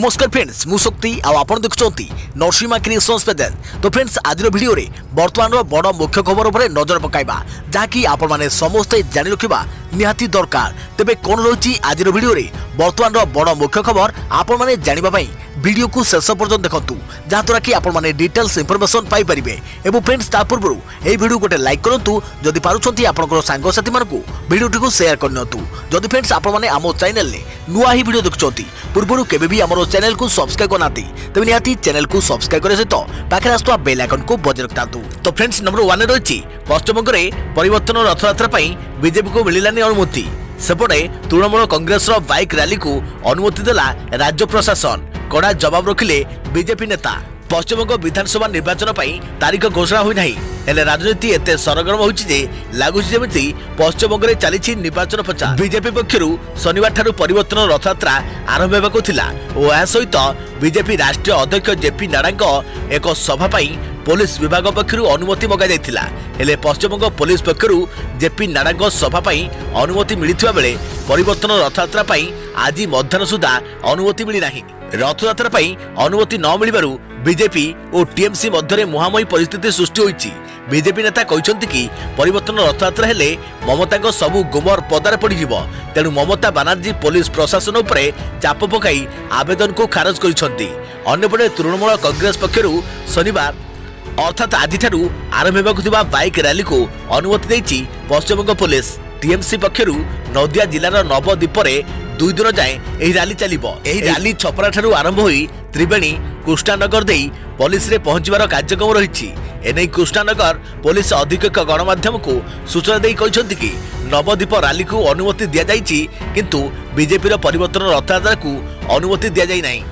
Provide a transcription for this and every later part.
नमस्कार फ्रेंड्स मु शक्ति आपण देखुंती नरसिंहा क्रिएशंस पेजेस। तो फ्रेंड्स आज वीडियो रे वर्तमान बड़ मुख्य खबर उपर नजर पकाइबा जहाँकि आपण माने समस्ते जानि रखिबा निहाती दरकार। तेबे कोन रही आज वीडियो रे वर्तमान बड़ मुख्य खबर आपण माने जानिबा पई वीडियो को शेष पर्यंत देखंतु जहाँद्वारा कि आपण माने डिटेल्स इंफॉर्मेशन पाई परिबे। एवं फ्रेंड्स ता पूर्व ए वीडियो गोटे लाइक करंतु जदि पारुछंती आपनकर सांग साथी मानकु वीडियो को शेयर करनतु। जदि फ्रेंड्स आपण माने आमो चैनल ले नुआ ही वीडियो देखुछंती पूर्व केबे भी हमरो चैनल को सब्सक्राइब करनाती तबे निहाती चैनल को सब्सक्राइब करे सहित पाखे आस्तुवा बेल आइकन को बजाय रखतांतु। तो फ्रेंड्स नंबर 1 रही पश्चिमबंग में परिवर्तन रथयात्रा पई बीजेपी को मिलिलानी अनुमति। सेपटे तृणमूल कांग्रेस बाइक रैली को अनुमति देला राज्य प्रशासन। कड़ा जवाब रखिले बीजेपी नेता। पश्चिमबंग विधानसभा निर्वाचन पर तारीख घोषणा हुई नहीं हेले राजनीति एते सरगरम होछि जे लागुछि जेमिति पश्चिमबंग रे चलीछि निर्वाचन प्रचार। बीजेपी पक्षरु शनिवार ठारू परिवर्तन रथयात्रा आरंभ हेबाकु थिला ओ या सहित बीजेपी राष्ट्रीय अध्यक्ष जेपी नड्डा एक सभा पई पुलिस विभाग पक्षरु अनुमति मगा जायथिला। हेले पश्चिमबंग पुलिस पक्षरु जेपी नड्डा सभा पई अनुमति मिलिथिबा बेले परिवर्तन रथयात्रा पई आज मध्याह्न सुधा अनुमति मिली नाही। रथयात्रा पई अनुमति न मिलिबारु बीजेपी और टीएमसी मध्य मुहांमुही परिस्थिति सृष्टि होईछि। बीजेपी नेता कहते कि परिवर्तन रथयात्रा हेले ममता सबू गुमर पदार पड़िजिव। तेणु ममता बानार्जी पुलिस प्रशासन उपरे चाप पकाई आवेदन को खारज करिसेंति। अन्यपटे तृणमूल कांग्रेस पक्षरु शनिवार अर्थात आज आरंभ हेबाकु थिबा बाइक रैली को अनुमति देइछि पश्चिमबंग पुलिस। टीएमसी पक्षरु नदिया जिलार नवद्वीप में 2 दिन जाए एही रैली चलिबो। एही रैली छपरा ठारू आरंभ होई त्रिवेणी कृष्णानगर देई पुलिस रे पहुंचबार कार्यक्रम रही। एने कृष्णानगर पुलिस अधीक्षक गणमाध्यम को सूचना देई कहछंती कि नवद्वीप रैली को अनुमति दिया जाइछि किंतु बीजेपी परिवर्तन रथयात्रा को अनुमति दिया जाई नाही।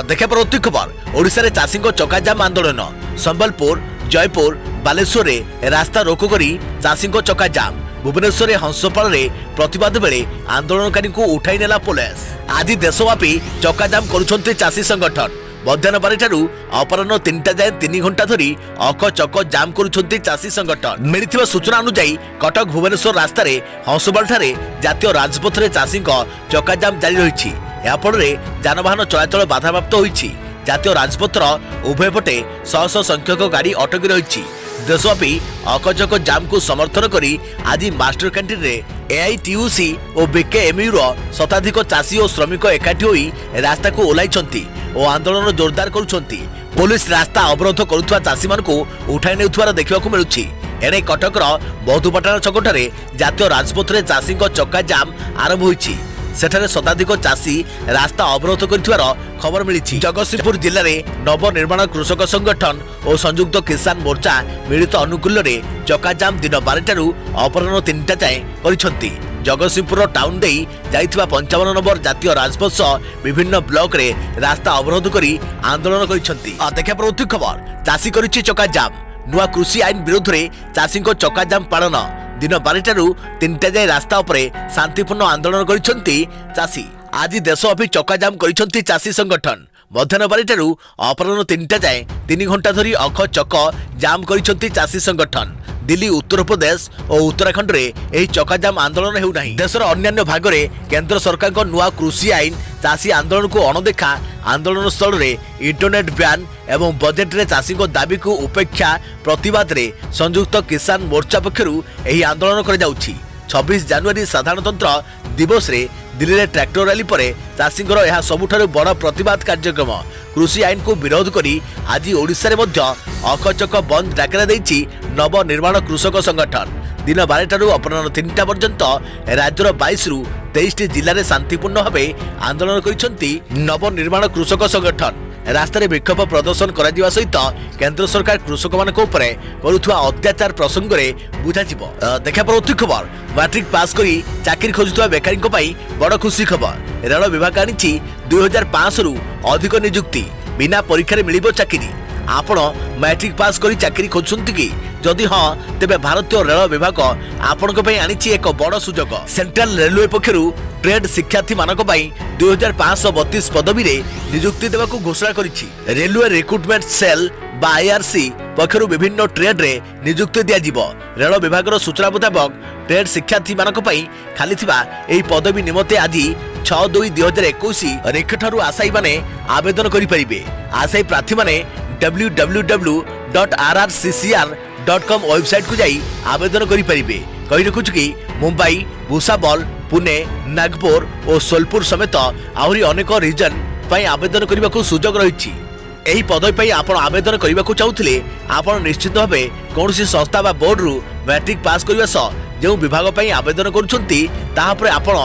देखा परवर्ती खबर ओडिशा रे चाषी चकाजाम आंदोलन। संबलपुर जयपुर बालेश्वर रे रास्ता रोको करी चाषी चकाजाम। भुवनेश्वर हंसपाल प्रतिवाद बेले आंदोलनकारी को उठाई नेला पुलिस। आज देशव्यापी चकाजाम करुछंती चाषी संगठन। मध्याह्न 12 अपराह्न 3टा जाए 3 घंटा धरी अक चक जाम करुछंती चाषी संगठन। मिलिथिबा सूचना अनुसार कटक भुवनेश्वर रास्ता हंसपाल ठारे जातीय राजपथ रे चाषी चकाजाम जारी रही। या फल जानवाहन चलाचल बाधाप्राप्त होईछि। जातीय राजपथर उभय पटे शह शह संख्यक गाड़ी अटकी रही। देशव्यापी अकचक जाम को समर्थन करी आज मास्टर कैंटीन रे एआईटीयूसी और बीकेएमयू शताधिक चाषी और श्रमिक एकाठी होई रास्ता को ओह्लाइछंती और आंदोलन जोरदार करुछंती। पुलिस रास्ता अवरोध करुथुवा चाषी मान को उठाई नेउथुवार देखिबाकु मिलुछि। एने कटकर बधुपाटण छकटारे जातीय राजपथ रे चाषी चक्का जाम आरंभ होईछि। सेठारे शताधिक चाषी रास्ता अवरोध कर खबर मिली। जगतसिंहपुर जिले में नवनिर्माण कृषक संगठन और संयुक्त किसान मोर्चा मिलित अनुकूल चकाजाम दिन 12 अपराह्न 3टा जाए करिसेंति। जगतसिंहपुर टाउन दे जाइथिबा 55 नंबर जातीय राजपथ सह विभिन्न ब्लॉक रे रास्ता अवरोध करी आंदोलन करिसेंति। देखा परवर्ती खबर चाषी करिछि चकाजाम। नुआ कृषि आईन विरोध में चाषी चकाजाम पालन। दिन 12 3टा जाए रास्ता उपरे शांतिपूर्ण आंदोलन करिसेंति चाषी। आज देशव्यापी चकाजाम करिसेंति चाषी संगठन। मध्याह्न 12 अपराह्न 3टा जाए 3 घंटा धरी अख चक जाम करिसेंति चाषी संगठन। दिल्ली उत्तर प्रदेश और उत्तराखंड रे एही चकाजाम आंदोलन हेउ नाही। देशर अन्य भाग रे केंद्र सरकार को नुआ कृषि आईन चाषी आंदोलन को अणदेखा आंदोलन स्थल रे इंटरनेट बैन एवं बजेट रे चाषी दाबी को उपेक्षा प्रतिवाद रे संयुक्त किसान मोर्चा पक्षरु एही आंदोलन कर जाउछि। 26 जनवरी साधारणतंत्र दिवस रे दिल्ली रे ट्रैक्टर रैली परे चाषींकर यह सबुठारु बड़ प्रतिवाद कार्यक्रम। कृषि आईन को विरोध करी आज ओडिशा रे मध्य अकचक बंद डाकरा देइछि नवनिर्माण कृषक संगठन। दिन 12 अपराह्न 3टा पर्यंत राज्यर 22 रु 23 जिले में शांतिपूर्ण भावे आंदोलन करिसेंति नवनिर्माण कृषक संगठन। रास्ता रे विक्षोभ प्रदर्शन करा सहित केंद्र सरकार कृषक मान करुवा अत्याचार प्रसंग में बुझाजिब। देखा परवर्ती खबर मैट्रिक पास करी चाकरी खोजुवा बेकारी बड़ खुशी खबर। रेल विभाग आनी 2500 रु अधिक नियुक्ति बिना परीक्षा मिलिबो चाकरी। आपण मैट्रिक पास करी चाकरी खोजुछंती कि जदि हाँ तेबे भारतीय रेल विभाग आपणक पई आनिछि एक बड़ सुजोग। सेंट्रल रेलवे पक्षरु ट्रेड शिक्षार्थी मानक पई 2532 पदवी रे नियुक्ति देबाकू घोषणा करिछि। रेलवे रिक्रुटमेंट सेल बा आईआरसी पक्षरु विभिन्न ट्रेड रे नियुक्ति दिया जिवो। रेल विभाग सूचना मुताबक ट्रेड शिक्षार्थी मानक पई खाली थिबा एही पदवी निमते आज 6/2/2021 ନିକଟରୁ ଆଶାୟୀ ମାନେ ଆବେଦନ କରିପାରିବେ। ଆଶାୟୀ ପ୍ରାର୍ଥୀମାନେ www.rrccr.com ୱେବସାଇଟ୍ କୁ ଯାଇ ଆବେଦନ କରିପାରିବେ। କହି ରଖୁଛୁ କି ମୁମ୍ବାଇ, ଭୁସାବଲ, ପୁନେ, ନାଗପୁର ଓ ସୋଲପୁର ସମେତ ଆହୁରି ଅନେକ ରିଜନ ପାଇଁ ଆବେଦନ କରିବାକୁ ସୁଯୋଗ ରହିଛି। ଏହି ପଦବୀ ପାଇଁ ଆପଣ ଆବେଦନ କରିବାକୁ ଚାହୁଁଥିଲେ ଆପଣ ନିଶ୍ଚିତ ଭାବେ କୌଣସି ସଂସ୍ଥା ବା ବୋର୍ଡରୁ ମ୍ୟାଟ୍ରିକ୍ ପାସ୍ କରିବା ସହ ଯେଉଁ ବିଭାଗ ପାଇଁ ଆବେଦନ କରୁଛନ୍ତି ତାହା ଉପରେ ଆପଣ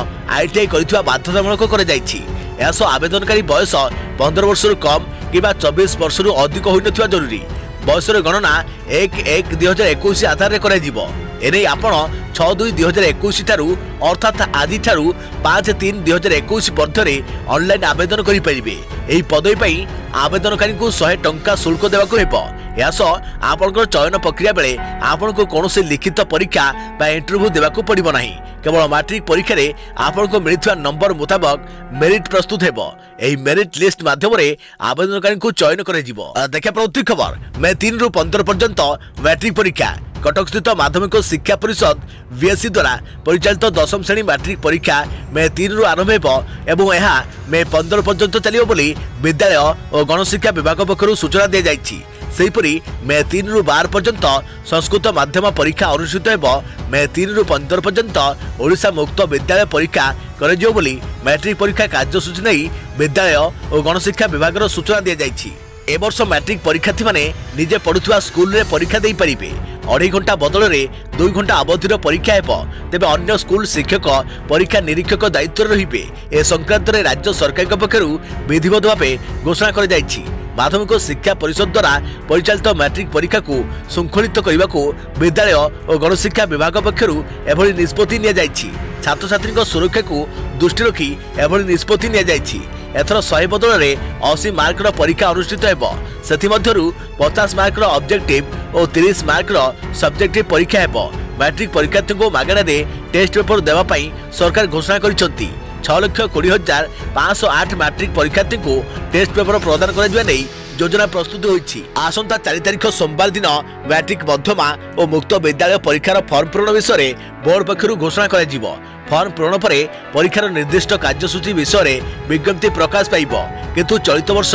ITI କରିଥିବା ବାଧ୍ୟତାମୂଳକ କରାଯାଇଛି। ଏହା ସହ ଆବେଦନକାରୀ ବୟସ 15 ବର୍ଷରୁ କମ୍ କିମ୍ବା 24 ବର୍ଷରୁ ଅଧିକ ହୋଇନଥିବା ଜରୁରୀ। ବୟସର ଗଣନା 1/1/2021 ଆଧାରରେ କରାଯିବ। ଏନେଇ ଆପଣ 6/2/2021 ଠାରୁ ଅର୍ଥାତ୍ ଆଜିଠାରୁ 5/3/2021 ମଧ୍ୟରେ ଅନଲାଇନ୍ ଆବେଦନ କରିପାରିବେ। ଏହି ପଦବୀ ପାଇଁ ଆବେଦନକାରୀଙ୍କୁ 100 ଟଙ୍କା ଶୁଳ୍କ ଦେବାକୁ ହେବ। ଏହା ସହ ଆପଣଙ୍କର ଚୟନ ପ୍ରକ୍ରିୟା ବେଳେ ଆପଣଙ୍କୁ କୌଣସି ଲିଖିତ ପରୀକ୍ଷା ବା ଇଣ୍ଟରଭ୍ୟୁ ଦେବାକୁ ପଡ଼ିବ ନାହିଁ। କେବଳ ମାଟ୍ରିକ ପରୀକ୍ଷାରେ ଆପଣଙ୍କୁ ମିଳିଥିବା ନମ୍ବର ମୁତାବକ ମେରିଟ୍ ପ୍ରସ୍ତୁତ ହେବ। ଏହି ମେରିଟ୍ ଲିଷ୍ଟ ମାଧ୍ୟମରେ ଆବେଦନକାରୀଙ୍କୁ ଚୟନ କରାଯିବ। ଦେଖିବା ପରବର୍ତ୍ତୀ ଖବର। ମେ 3ରୁ 15 ପର୍ଯ୍ୟନ୍ତ ମାଟ୍ରିକ ପରୀକ୍ଷା। କଟକସ୍ଥିତ ମାଧ୍ୟମିକ ଶିକ୍ଷା ପରିଷଦ VSC ଦ୍ୱାରା ପରିଚାଳିତ 10ମ ଶ୍ରେଣୀ ମାଟ୍ରିକ ପରୀକ୍ଷା ମେ 3ରୁ ଆରମ୍ଭ ହେବ ଏବଂ ଏହା ମେ 15 ପର୍ଯ୍ୟନ୍ତ ଚାଲିବ ବୋଲି ବିଦ୍ୟାଳୟ ଓ ଗଣଶିକ୍ଷା ବିଭାଗ ପକ୍ଷରୁ ସୂଚନା ଦିଆଯାଇଛି। ସେହିପରି ମେ 3ରୁ 12 ପର୍ଯ୍ୟନ୍ତ ସଂସ୍କୃତ ମାଧ୍ୟମ ପରୀକ୍ଷା ଅନୁଷ୍ଠିତ ହେବ। ମେ 3ରୁ 15 ପର୍ଯ୍ୟନ୍ତ ଓଡ଼ିଶା ମୁକ୍ତ ବିଦ୍ୟାଳୟ ପରୀକ୍ଷା କରାଯିବ ବୋଲି ମାଟ୍ରିକ ପରୀକ୍ଷା କାର୍ଯ୍ୟସୂଚୀ ନେଇ ବିଦ୍ୟାଳୟ ଓ ଗଣଶିକ୍ଷା ବିଭାଗର ସୂଚନା ଦିଆଯାଇଛି। ଏ ବର୍ଷ ମାଟ୍ରିକ ପରୀକ୍ଷାର୍ଥୀମାନେ ନିଜେ ପଢୁଥିବା ସ୍କୁଲରେ ପରୀକ୍ଷା ଦେଇପାରିବେ। 2.5 ଘଣ୍ଟା ବଦଳରେ 2 ଘଣ୍ଟା ଅବଧିର ପରୀକ୍ଷା ହେବ। ତେବେ ଅନ୍ୟ ସ୍କୁଲ ଶିକ୍ଷକ ପରୀକ୍ଷା ନିରୀକ୍ଷକ ଦାୟିତ୍ୱରେ ରହିବେ। ଏ ସଂକ୍ରାନ୍ତରେ ରାଜ୍ୟ ସରକାରଙ୍କ ପକ୍ଷରୁ ବିଧିବଦ୍ଧ ଭାବେ ଘୋଷଣା କରାଯାଇଛି। ମାଧ୍ୟମିକ ଶିକ୍ଷା ପରିଷଦ ଦ୍ୱାରା ପରିଚାଳିତ ମାଟ୍ରିକ ପରୀକ୍ଷାକୁ ଶୃଙ୍ଖଳିତ କରିବାକୁ ବିଦ୍ୟାଳୟ ଓ ଗଣଶିକ୍ଷା ବିଭାଗ ପକ୍ଷରୁ ଏଭଳି ନିଷ୍ପତ୍ତି ନିଆଯାଇଛି। ଛାତ୍ରଛାତ୍ରୀଙ୍କ ସୁରକ୍ଷାକୁ ଦୃଷ୍ଟି ରଖି ଏଭଳି ନିଷ୍ପତ୍ତି ନିଆଯାଇଛି। ଏଥର 100 ବଦଳରେ 80 ମାର୍କର ପରୀକ୍ଷା ଅନୁଷ୍ଠିତ ହେବ। ସେଥିମଧ୍ୟରୁ 50 ମାର୍କର ଅବଜେକ୍ଟିଭ ଓ 30 ମାର୍କର ସବଜେକ୍ଟିଭ ପରୀକ୍ଷା ହେବ। ମାଟ୍ରିକ ପରୀକ୍ଷାର୍ଥୀଙ୍କୁ ମାଗଣାରେ ଟେଷ୍ଟ ପେପର ଦେବା ପାଇଁ ସରକାର ଘୋଷଣା କରିଛନ୍ତି। 6,20,508 ମାଟ୍ରିକ ପରୀକ୍ଷାର୍ଥୀଙ୍କୁ ଟେଷ୍ଟ ପେପର ପ୍ରଦାନ କରାଯିବା ନେଇ ଯୋଜନା ପ୍ରସ୍ତୁତ ହୋଇଛି। ଆସନ୍ତା 4 ତାରିଖ ସୋମବାର ଦିନ ମାଟ୍ରିକ ମଧ୍ୟମା ଓ ମୁକ୍ତ ବିଦ୍ୟାଳୟ ପରୀକ୍ଷାର ଫର୍ମ ପୂରଣ ବିଷୟରେ ବୋର୍ଡ ପକ୍ଷରୁ ଘୋଷଣା କରାଯିବ। ଫର୍ମ ପୂରଣ ପରେ ପରୀକ୍ଷାର ନିର୍ଦ୍ଦିଷ୍ଟ କାର୍ଯ୍ୟସୂଚୀ ବିଷୟରେ ବିଜ୍ଞପ୍ତି ପ୍ରକାଶ ପାଇବ। କିନ୍ତୁ ଚଳିତ ବର୍ଷ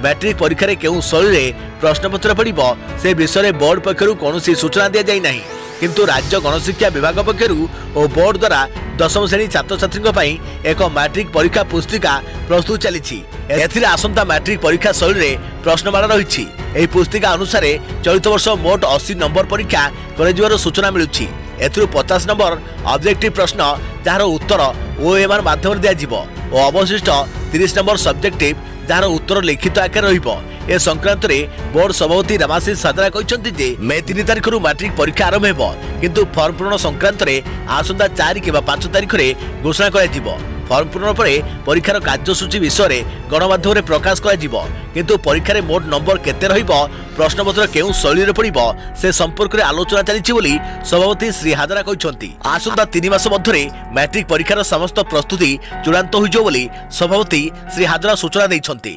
ମାଟ୍ରିକ ପରୀକ୍ଷାରେ କେଉଁ ଶୈଳୀରେ ପ୍ରଶ୍ନପତ୍ର ପଡ଼ିବ ସେ ବିଷୟରେ ବୋର୍ଡ ପକ୍ଷରୁ କୌଣସି ସୂଚନା ଦିଆଯାଇ ନାହିଁ। କିନ୍ତୁ ରାଜ୍ୟ ଗଣଶିକ୍ଷା ବିଭାଗ ପକ୍ଷରୁ ଓ ବୋର୍ଡ ଦ୍ୱାରା 10ମ ଶ୍ରେଣୀ ଛାତ୍ରଛାତ୍ରୀଙ୍କ ପାଇଁ ଏକ ମାଟ୍ରିକ ପରୀକ୍ଷା ପୁସ୍ତିକା ପ୍ରସ୍ତୁତ ଚାଲିଛି। ଏଥିରେ ଆସନ୍ତା ମାଟ୍ରିକ ପରୀକ୍ଷା ଶୈଳୀରେ ପ୍ରଶ୍ନମାଳା ରହିଛି। ଏହି ପୁସ୍ତିକା ଅନୁସାରେ ଚଳିତ ବର୍ଷ ମୋଟ 80 ନମ୍ବର ପରୀକ୍ଷା କରାଯିବାର ସୂଚନା ମିଳୁଛି। ଏଥିରୁ 50 ନମ୍ବର ଅବଜେକ୍ଟିଭ ପ୍ରଶ୍ନ ଯାହାର ଉତ୍ତର OMR ମାଧ୍ୟମରେ ଦିଆଯିବ ଓ ଅବଶିଷ୍ଟ 30 ନମ୍ବର ସବଜେକ୍ଟିଭ ଯାହାର ଉତ୍ତର ଲିଖିତ ଆକାରରେ ରହିବ। ଏ ସଂକ୍ରାନ୍ତରେ ବୋର୍ଡ ସଭାପତି ରାମାଶିଷ ସାଦରା କହିଛନ୍ତି ଯେ ମେ 3 ତାରିଖରୁ ମାଟ୍ରିକ ପରୀକ୍ଷା ଆରମ୍ଭ ହେବ। କିନ୍ତୁ ଫର୍ମ ପୂରଣ ସଂକ୍ରାନ୍ତରେ ଆସନ୍ତା 4 କିମ୍ବା 5 ତାରିଖରେ ଘୋଷଣା କରାଯିବ। ଫର୍ମ ପୂରଣ ପରେ ପରୀକ୍ଷାର କାର୍ଯ୍ୟସୂଚୀ ବିଷୟରେ ଗଣମାଧ୍ୟମରେ ପ୍ରକାଶ କରାଯିବ। କିନ୍ତୁ ପରୀକ୍ଷାରେ ମୋଟ ନମ୍ବର କେତେ ରହିବ, ପ୍ରଶ୍ନପତ୍ର କେଉଁ ଶୈଳୀରେ ପଡ଼ିବ ସେ ସମ୍ପର୍କରେ ଆଲୋଚନା ଚାଲିଛି ବୋଲି ସଭାପତି ଶ୍ରୀ ହାଜରା କହିଛନ୍ତି। ଆସନ୍ତା 3 ମାସ ମଧ୍ୟରେ ମାଟ୍ରିକ ପରୀକ୍ଷାର ସମସ୍ତ ପ୍ରସ୍ତୁତି ଚୂଡ଼ାନ୍ତ ହୋଇଯିବ ବୋଲି ସଭାପତି ଶ୍ରୀ ହାଜରା ସୂଚନା ଦେଇଛନ୍ତି।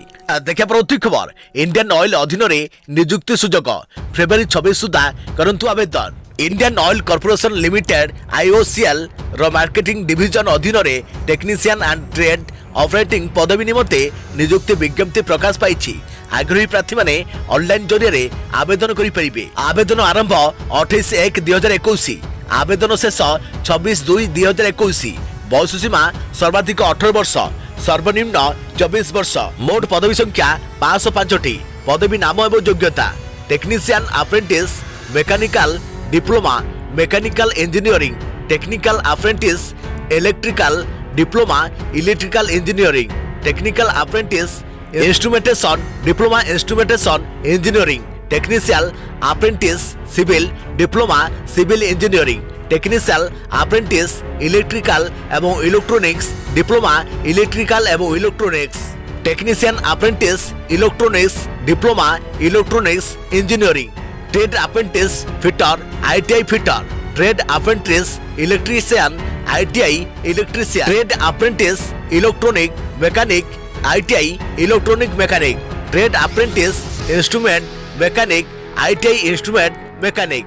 ଦେଖିବା ପରବର୍ତ୍ତୀ ଖବର। ଇଣ୍ଡିଆନ୍ ଅଏଲ ଅଧୀନରେ ନିଯୁକ୍ତି ସୁଯୋଗ ଫେବୃଆରୀ 26 ସୁଦ୍ଧା କରନ୍ତୁ ଆବେଦନ। Indian oil corporation limited IOCL ର ମାର୍କେଟିଂ ଡିଭିଜନ ଅଧୀନରେ ଟେକ୍ନିସିଆନ୍ ଆଣ୍ଡ ଟ୍ରେଡ୍ ଅପରେଟିଂ ପଦବୀ ନିମନ୍ତେ ନିଯୁକ୍ତି ବିଜ୍ଞପ୍ତି ପ୍ରକାଶ ପାଇଛି। ଆଗ୍ରହୀ ପ୍ରାର୍ଥୀମାନେ ଅନଲାଇନ ଜରିଆରେ ଆବେଦନ କରିପାରିବେ। ଆବେଦନ ଆରମ୍ଭ 28/1/2021। ଆବେଦନ ଶେଷ 26/2/2021। ବୟସ ସୀମା ସର୍ବାଧିକ 18 ବର୍ଷ, ସର୍ବନିମ୍ନ 24 ବର୍ଷ। ମୋଟ ପଦବୀ ସଂଖ୍ୟା 505ଟି। ପଦବୀ ନାମ ଏବଂ ଯୋଗ୍ୟତା: technician apprentice mechanical diploma mechanical engineering, technical apprentice electrical diploma electrical engineering, technical apprentice instrumentation diploma instrumentation engineering, technical apprentice civil diploma civil engineering, technical apprentice electrical एवं इलेक्ट्रॉनिक्स डिप्लोमा इलेक्ट्रिकल एवं electronics, technician apprentice electronics diploma electronics engineering, trade apprentice fitter ITI fitter, trade apprentice electrician ITI electrician, trade apprentice electronic mechanic ITI electronic mechanic, trade apprentice instrument mechanic ITI instrument mechanic,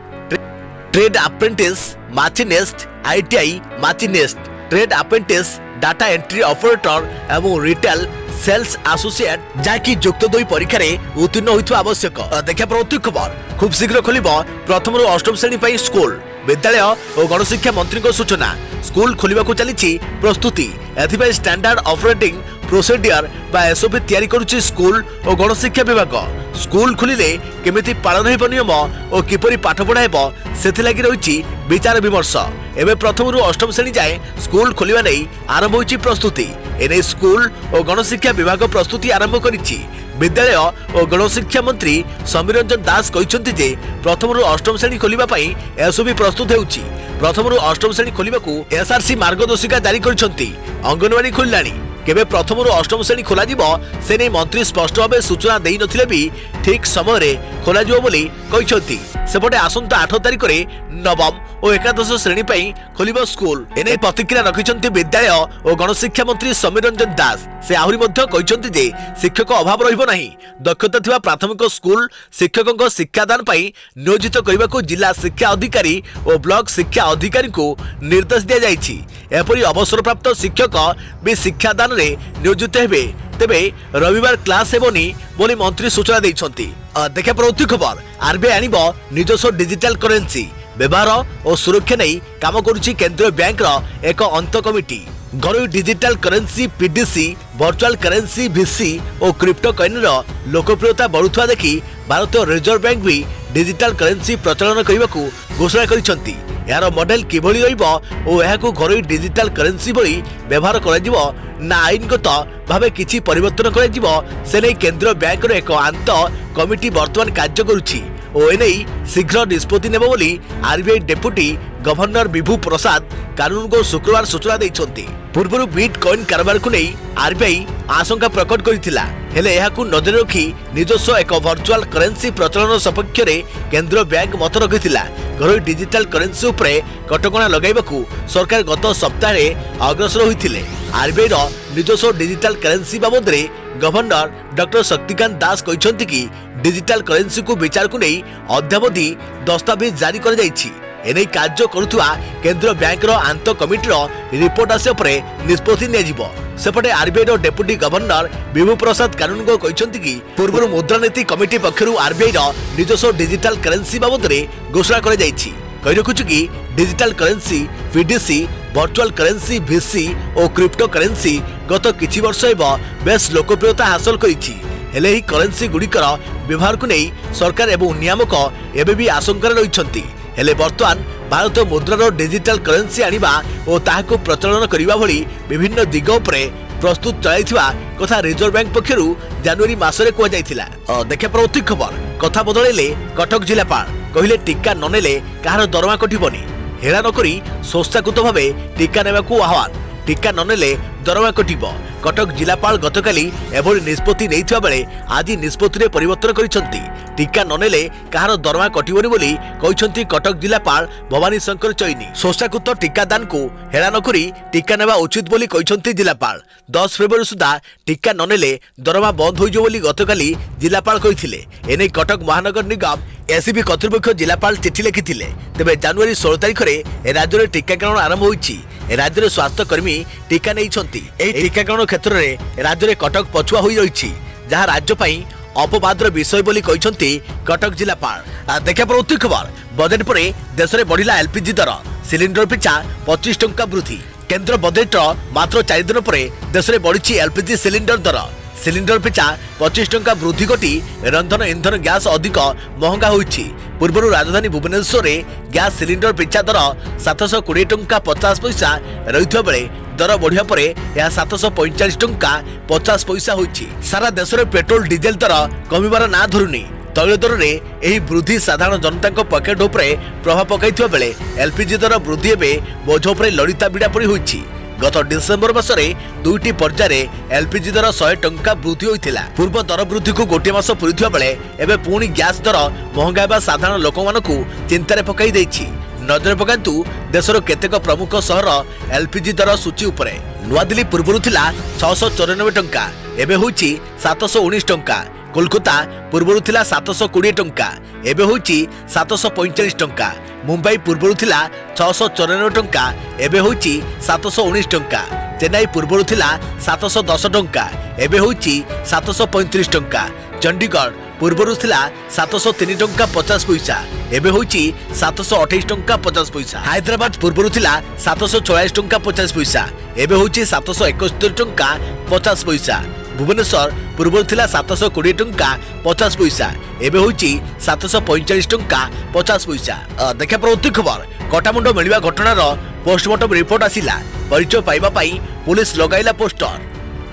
trade apprentice माचिनिस्ट ITI machinist, trade apprentice data entry operator एवं retail sales associate जहाँकि युक्त 2 परीक्षा उत्तीर्ण होइथवा आवश्यक। देखा प्रति खबर खूब शीघ्र खोलिबो प्रथम रु अष्टम श्रेणी पर स्कूल विद्यालय और गणशिक्षा मंत्री सूचना स्कूल खोलिबाकू चलीछि प्रस्तुति एथिबे स्टैंडर्ड ऑपरेटिंग प्रोसीडियर बा एसओपी तैयारी करुछि स्कूल और गणशिक्षा विभाग। स्कूल खुलिले केमिति पालन हेबो नियम और किपरि पाठ पढ़ा हेबो सेथि लागि रहिछि विचार विमर्श। एबे प्रथम रु अष्टम श्रेणी जाए स्कूल खोलिबा नै आरंभ होइछि प्रस्तुति। एने स्कूल और गणशिक्षा विभाग प्रस्तुति आरंभ करिछि। विद्यालय और गणशिक्षा मंत्री समीर रंजन दास कहिसंति जे प्रथम रु अष्टम श्रेणी खोलिबा पई एसओपी प्रस्तुत हेउछि। प्रथम रु अष्टम श्रेणी खोलिबाकू एसआरसी मार्गदर्शिका जारी करिसंति। अंगनवाड़ी खोलिलाणी केबे प्रथम रु अष्टम श्रेणी खोला जिवो से नै मंत्री स्पष्ट भाव सूचना देई नथिले भी ठीक समय रे खोला जिवो बोली कहिसंति। सेपटे आसंता 8 तारिख रे नवम और एकादश श्रेणी पई खोलिबो स्कूल। एने प्रतिक्रिया रखिसंति विद्यालय और गणशिक्षा मंत्री समीर रंजन दास। से आहुरी मध्य कहिसंति जे शिक्षक अभाव रहिबो नाही। दक्षता थिबा प्राथमिक स्कूल शिक्षकक शिक्षादान पई नियोजित करबाकू जिला शिक्षा अधिकारी और ब्लॉक शिक्षा अधिकारी को निर्देश दिया जाइछि। एपरि अवसरप्राप्त शिक्षक भी शिक्षादान रे नियोजित हेबे। तेबे रविवार क्लास हेबोनी बोली मंत्री सूचना दैछंती। देखा प्रति खबर आरबीआई आनिबो निजस्व डिजिटल करेंसी व्यवहार और सुरक्षा नहीं काम करुछि केंद्रीय बैंक रो एक अंत कमिटी। घरोई डिजिटल करेंसी पीडीसी वर्चुअल करेंसी वीसी और क्रिप्टो कॉइन रो लोकप्रियता बढ़ुथवा देखि भारतीय रिजर्व बैंक भी डिजिटल करेंसी प्रचलन करबाकू घोषणा करिसंती। यार मॉडल किभଳି रहइबो और एहाकू घरोई डिजिटल करेंसी भଳି व्यवहार कराजिबो ना आईनगत भावे किछि परिवर्तन कराजिबो से नै केंद्रीय बैंक रो एक अंत कमिटी वर्तमान कार्य करुछि और एनै शीघ्र निष्पत्ति नेबो बोली आरबीआई डेप्यूटी गवर्नर विभू प्रसाद कानून को शुक्रवार सूचना दैछंती। पूर्व बिटकॉइन कारोबार को नहीं आरबीआई आशंका प्रकट करथिला हेले एहाकू नजर रखी निजस्व एक वर्चुअल करेंसी प्रचलन सपक्ष रे केंद्रीय बैंक मत रखिथिला। घरोई डिजिटल करेंसी उपरे कटकणा लगाइबाकू सरकार गत सप्ताह रे अग्रसर होइथिले। आरबीआई रो निजस्व डिजिटल करेंसी बाबद रे गवर्नर डॉक्टर शक्तिकांत दास कहिसंती कि डिजिटल करेंसी को विचार को नहीं अद्यावधि दस्तावेज जारी कर जाइछि। एनै कार्य करुथुआ केंद्रीय बैंक रो आंत कमिटी रो रिपोर्ट आसे परे निष्पत्ति ने जिवो। सेपटे आरबीआई रो डेप्यूटी गवर्नर विभू प्रसाद कानून को कहिसंती कि पूर्व मुद्रानीति कमिटी पक्षरु आरबीआई रो निजस्व डिजिटल करेंसी बाबद रे घोषणा कर जाइछि। कहि रखुछु कि डिजिटल करेंसी पीडीसी वर्चुअल करेंसी वीसी और क्रिप्टो करेंसी गत किछि वर्ष हेबो बेस लोकप्रियता हासिल करिछि। हेले ही करेंसी गुड़िकर व्यवहार को नहीं सरकार एवं नियामक एबे भी आशंका रहिसंती। हेले वर्तमान भारतीय मुद्रार डिजिटल करेंसी आनिबा और ताहाको प्रचलन करिबा भली विभिन्न दिग उपरे प्रस्तुत चलाइथिबा कथा रिजर्व बैंक पक्षरु जनवरी मासरे कह जाइथिला। देखा प्रति खबर कथा बदलैले कटक जिलापाल कहिले टीका ननेले कहार दरमा कटिबनी। हेरा नकरी संस्थागत भावे टीका नेबाकू आह्वान। टीका ननेले दरमा कटिबो। कटक जिलापाल गतकाली एभली निष्पत्ति नैथिबा बेले आज निष्पत्ति रे परिवर्तन करिसंती। टीका ननेले कहार दरमा कटिबनी बोली कहिसंती कटक जिलापाल भवानी शंकर चैनी। संस्थागत टीकादान को हेरा नकरी टीका नेबा उचित बोली कहिसंती जिलापाल। 10 फेब्रुआरी सुधा टीका ननेले दरमा बंद होइजो बोली गतकाली जिलापाल कहिथिले। एनै कटक महानगर निगम एसीबी कर्तृपक्ष जिलापाल चिठी लिखिथिले। तेबे जनवरी 16 तारिख रे राज्य में टीकाकरण आरंभ होइछि। राज्य में स्वास्थ्य कर्मी टीका नैछंती। एही टीकाकरण क्षेत्र में राज्य में कटक पछुआ होई रहिछि जहां राज्य पई अपवादर विषय बोली कहिसंती कटक जिलापाल। देखा प्रति खबर बजेट पर देश में बढ़िला एलपीजी दर सिलिंडर पिछा 25 टंका वृद्धि। केंद्र बजेट मात्र 4 दिन पर देश में बढ़ी एलपीजी सिलिंडर दर। सिलिंडर पिछा 25 टंका वृद्धि घटी रंधन इंधन गैस अधिक महंगा होइछि। पूर्व राजधानी भुवनेश्वर में गैस सिलिंडर पिछा दर 720 टंका 50 पैसा रहिथिबा बेले दर बढ़िया पर यह 745 टंका 50 पैसा होइछि। सारा देश में पेट्रोल डीजेल दर कमिबार ना धरुनी। तैल दर में यह वृद्धि साधारण जनता पकेट उपरे प्रभाव पकाइथिबा बेले एलपीजी दर वृद्धि एबे बोझ उपरे लड़िता बिड़ा परि होइछि। गत डिसेम्बर मासरे 2टी पर्याय एलपीजी दर 100 टंका वृद्धि होइथिला। पूर्व दर वृद्धि को गोटे मास पुरिथिबा बेले एबे पुणी गैस दर महंगा हेबा साधारण लोकमानकु चिंतारे पकाई दैछि। नजर पकांतु देशर केतेक प्रमुख सहर एलपीजी दर सूची उपरे। नुआदिल्ली पूर्व थिला 694 टंका एबे होइछि 719 टंका। कोलकाता पूर्व थिला 720 टंका एबे होइछि 745 टंका। मुंबई पूर्व थिला 694 टंका एबे होइछि 719 टंका। चेन्नई पूर्व थिला 710 टंका एबे होईची 735 टंका। चंडीगढ़ पूर्व थिला 703 टंका 50 पैसा एबे होईची 728 टंका 50 पैसा। हैदराबाद पूर्व थिला 744 टंका 50 पैसा एबे होईची 771 टंका 50 पैसा। भुवनेश्वर पूर्व थिला 720 टंका 50 पैसा एबे होईची 745 टंका 50 पैसा। देखा प्रवृत्ति खबर कटामुंड मिलवा घटनार पोस्टमार्टम रिपोर्ट आसिला परिचय पाइबा पाई पुलिस लगाइला पोस्टर।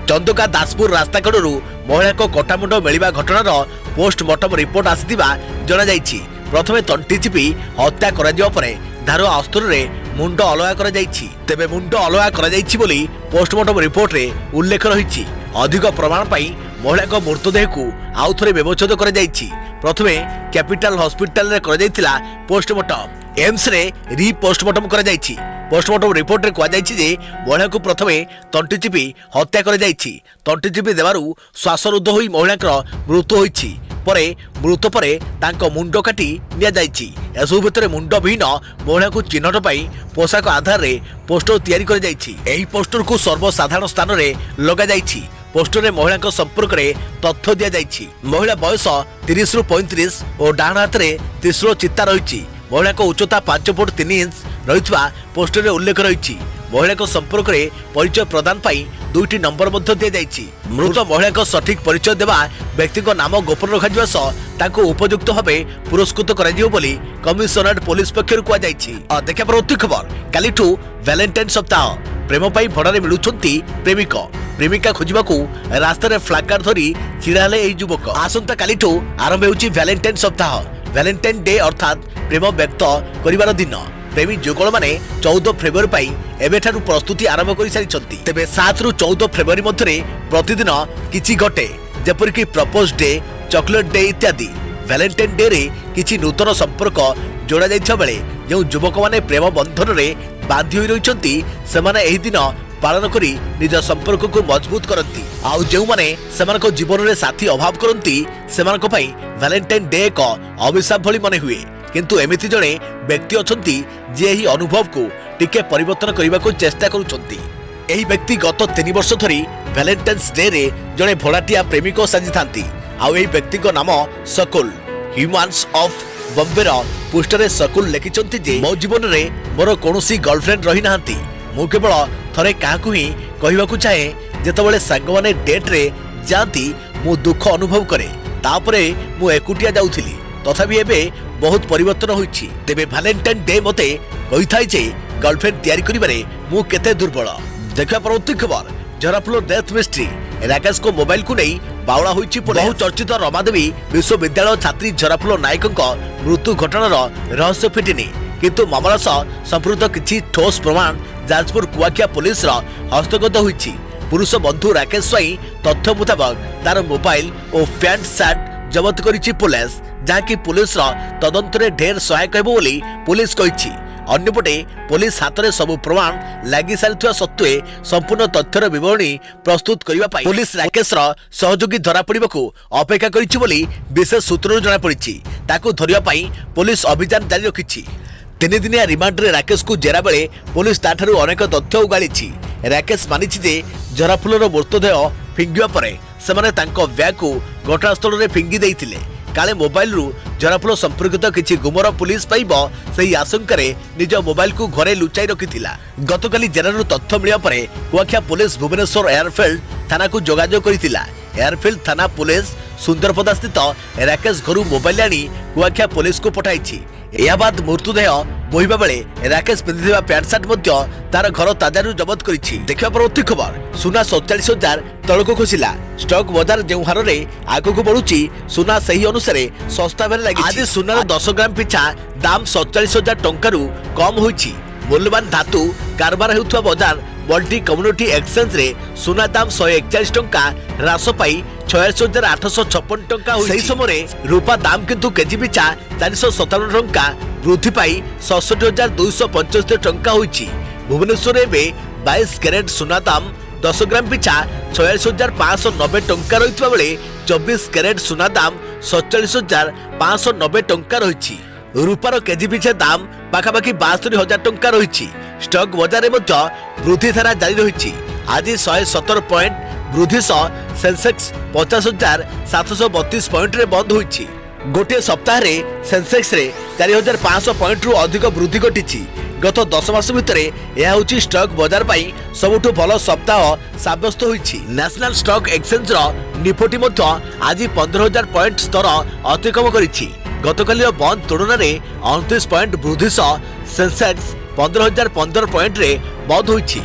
चंदका दासपुर रास्ता कड़ू महिला को कटामुंड मिलवा घटनार पोस्टमार्टम रिपोर्ट आसिथिबा जणा जायछि। प्रथमे तंटी चिपी हत्या करा जिवा परे धारो अस्त्र रे मुंड अलगा करा जायछि। तेबे मुंड अलगा करा जायछि बोली पोस्टमार्टम रिपोर्ट रे उल्लेख रहिछि। अधिक प्रमाण पाई महिला को मृतदेह को आउ थरे व्यवच्छेद करा जायछि। प्रथमे कैपिटल हॉस्पिटल रे करा जायतिला पोस्टमार्टम एम्स रे री पोस्टमार्टम करा जायछि। पोस्टमार्टम रिपोर्ट रे कहा जायछि जे महिला को प्रथमे तंटी चिपी हत्या करा जायछि। तंटी चिपी देवारु श्वासरुद्ध होई महिला मृत्यु होईछि। परे मृत्यु परे तांको मुंड काटी निया जायछि। एसु भितरे मुंड विहीन महिला को चिन्हट पाई पोशाक आधार रे पोस्टर तैयारी करा जायछि। एही पोस्टर को सर्वसाधारण स्थान रे लगा जायछि। पोस्टर रे महिला को संपर्क रे तथ्य दिया जायछि। महिला बयस 30 रु 35 और डाण हाथ रे त्रिशूल चित्ता रहिछि। महिला को उच्चता 5 फुट 3 इंच रहितबा पोस्टर रे उल्लेख रहिछि। महिला को संपर्क रे परिचय प्रदान पाई 2टी नंबर मध्य दिया जायछि। मृत महिला को सठिक परिचय देवा व्यक्ति को नाम गोपन रखा जिवा सह ताको उपयुक्त भाबे पुरस्कृत करा जिवो बोली कमिशनरेट पुलिस पक्षरु कुआ जायछि। देखा प्रवृत्ति खबर कालीठू वैलेंटाइन सप्ताह प्रेम पाई भड़ारे मिलुछंती प्रेमिक प्रेमिका खोजिबाकू रास्ता रे फ्लैग कार्ड धरी छिड़ा हेले एही युवक। आसंता कालीठू आरंभ हेउछि वैलेंटाइन सप्ताह। वैलेंटाइन डे अर्थात प्रेम व्यक्त करिवार दिन। प्रेमी जुगल माने 14 फेब्रुआरी पाई एबेठारु प्रस्तुति आरंभ करि सारिछंती। तेबे 7 रु 14 फेब्रुआरी मध्यरे प्रतिदिन किछि घटे जेपरि कि प्रपोज डे, चॉकलेट डे इत्यादि। वैलेंटाइन डे रे किछि नूतन संपर्क जोड़ा जाइछा बेले जे युवक माने प्रेम बंधन रे बांधी होई रहिछंती सेमाने एही दिन पालन करी निज संपर्क को मजबूत करती। आउ जेउ माने सेमानको जीवन रे साथी अभाव करती सेमानको पई वैलेंटाइन डे को अभिशाप भली मने हुए। किंतु एमिति जणे व्यक्ति अछंती जे एही अनुभव को टिके परिवर्तन करबा को चेष्टा करूछंती। एही व्यक्ति गत 3 वर्ष धरी वैलेंटाइन्स डे रे जणे भोलाटिया प्रेमिक साजी थांती। आउ एही व्यक्ति को नाम सकुल। ह्यूमन्स ऑफ बॉम्बे रो पोस्टर सकुल लिखिछंती जे मो जीवन रे मोर कोनोसी गर्लफ्रेंड रही नांती। मु केवल थरे काहाकू ही कहिबाकू चाहे जेतबेले सांग माने डेट रे जांती मु दुख अनुभव करे तापरे मु एकुटिया जाउथिली तथापि एबे बहुत परिवर्तन होईछि। तेबे वैलेंटाइन डे मते कहि थाइ जे गर्लफ्रेंड तैयारी करिबारे मु केते दुर्बल। देखा प्रवृत्ति खबर झराफुल डेथ मिस्ट्री राकेश को मोबाइल को नहीं बावड़ा होईछि। बहु चर्चित रमादेवी विश्वविद्यालय छात्री झराफुल नायक मृत्यु घटनार रहस्य फिटिनी किंतु मामला सह संपृक्त किछि ठोस प्रमाण जाजपुर कुआखिया पुलिस हस्तगत होईछि। पुरुष बंधु राकेश स्वाई तथ्य मुताबक तार मोबाइल और पैंट शर्ट जबत करिछि पुलिस जहाँकि पुलिस तदंत रे ढेर सहायक हेबो बोली पुलिस कहिछि। अन्यपटे पुलिस हाथ में सबु प्रमाण लगी सारी सत्वे संपूर्ण तथ्यर विवरणी प्रस्तुत करने पुलिस राकेश सहयोगी धरा पड़ा अपेक्षा करिछि बोली विशेष सूत्र जना पड़ी। ताकू धरिया पाई पुलिस अभियान जारी रखिछि। 3 दिनिया रिमांड रे राकेश को जेरा बेले पुलिस ताठारु अनेक तथ्य उगाड़ी। राकेश मानिछि जे झराफुलर मृतदेह फिंगिवा परे सेमाने तांको बैग को घटनास्थल रे फिंगी देइथिले। काले मोबाइल रु झराफुल संपर्कित किछि गुमर पुलिस पाइब सही आशंका रे निज मोबाइल को घरे लुचाई रखिथिला। गतकाली जेरारु तथ्य मिलिया परे कुआखिया पुलिस भुवनेश्वर एयरफील्ड थाना को जोगाजोग करिथिला। एयरफील्ड थाना पुलिस सुंदरपदा स्थित राकेश घरु मोबाइल आनी कुआखिया पुलिस को पठाइछि। या बाद मृतदेह बोहिबा बेले राकेश पिंधिबा पैंट शर्ट मध्य तार घर ताजारु जबत करिछि। देखा परवर्ती खबर सुना 47,000 तळको खसिला। स्टॉक बाजार जेउ हार रे आगको बढ़ुछि सुना सही अनुसार सस्ता बेले लागि। आज सुनार 10 ग्राम पिछा दाम 47,000 टंकारु कम होइछि। मूल्यवान धातु कारबार हेउथवा बाजार मल्टी कम्युनिटी एक्सचेंज रे सुना दाम 141 टंका ह्रास पाई 46,856 टंका होइछि। सही समय रूपा दाम किंतु केजी पिछा 457 टंका वृद्धि पाई 67,275 टंका होइछि। भुवनेश्वर में 22 कैरेट सुना दाम 10 ग्राम पिछा 46,590 टंका रहितबा बेले 24 कैरेट सुना दाम 47,590 टंका रहिछि। रूपार केजी पिछा दाम पाखापाखि 72,000 टंका रहिछि। स्टॉक बाजार में वृद्धि धारा जारी रही। आज 117 पॉइंट वृद्धि सह सेंसेक्स 50,732 पॉइंट रे बंद होईछि। गोटे सप्ताह रे सेंसेक्स रे 4,500 पॉइंट रु अधिक वृद्धि घटी। गत 10 मास भितर यह होची स्टॉक बाजार पाई सबुठु भल सप्ताह साब्यस्त होईछि। नेशनल स्टॉक एक्सचेंज रो निफ्टी मध्य आज 15,000 पॉइंट स्तर अतिक्रम करिछि। गतकाली बंद तुलना रे 29 पॉइंट वृद्धि सह सेंसेक्स 15,015 पॉइंट रे बंद होईछि।